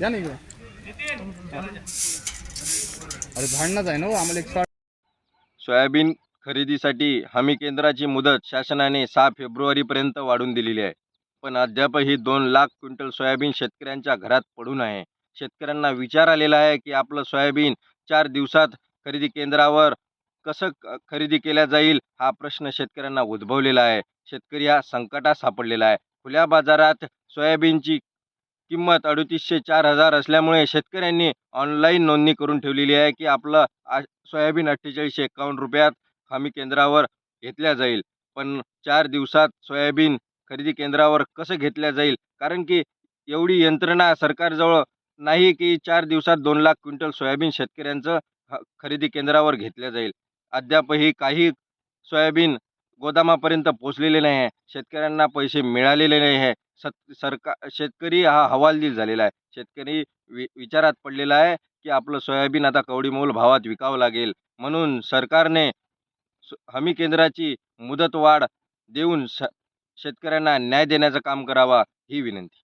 या नाही अरे भांडणच आहे ना आम्हाला एक सोयाबीन खरेदीसाठी हमी केंद्राची मुदत शासनाने 6 फेब्रुवारीपर्यंत वाढवून दिलेली आहे. पण अद्यापही 2 लाख क्विंटल सोयाबीन शेतकऱ्यांच्या घरात पडून आहे. शेतकऱ्यांना विचार आलेला आहे की आपलं सोयाबीन 4 दिवसात खरेदी केंद्रावर कसं खरेदी केल्या जाईल, हा प्रश्न शेतकऱ्यांना उद्भवलेला आहे. शेतकरी हा संकटात सापडलेला आहे. खुल्या बाजारात सोयाबीनची किंमत 3800-4000 असल्यामुळे शेतकऱ्यांनी ऑनलाईन नोंदणी करून ठेवलेली आहे की आपलं सोयाबीन 4851 रुपयात हमी केंद्रावर घेतल्या जाईल. पण 4 दिवसात सोयाबीन खरेदी केंद्रावर कसं घेतल्या जाईल, कारण की एवढी यंत्रणा सरकारजवळ नाही की 4 दिवसात 2 लाख क्विंटल सोयाबीन शेतकऱ्यांचं खरेदी केंद्रावर घेतल्या जाईल. अद्यापही काही सोयाबीन गोदामापर्यंत पोहोचलेले नाही आहे. शेतकऱ्यांना पैसे मिळालेले नाही आहे. शेतकरी हा हवालदिल झालेला आहे. शेतकरी विचारात पडलेला आहे की आपलं सोयाबीन आता कवडीमोल भावात विकावं लागेल. म्हणून सरकारने हमी केंद्राची मुदतवाढ देऊन शेतकऱ्यांना न्याय देण्याचं काम करावा, ही विनंती.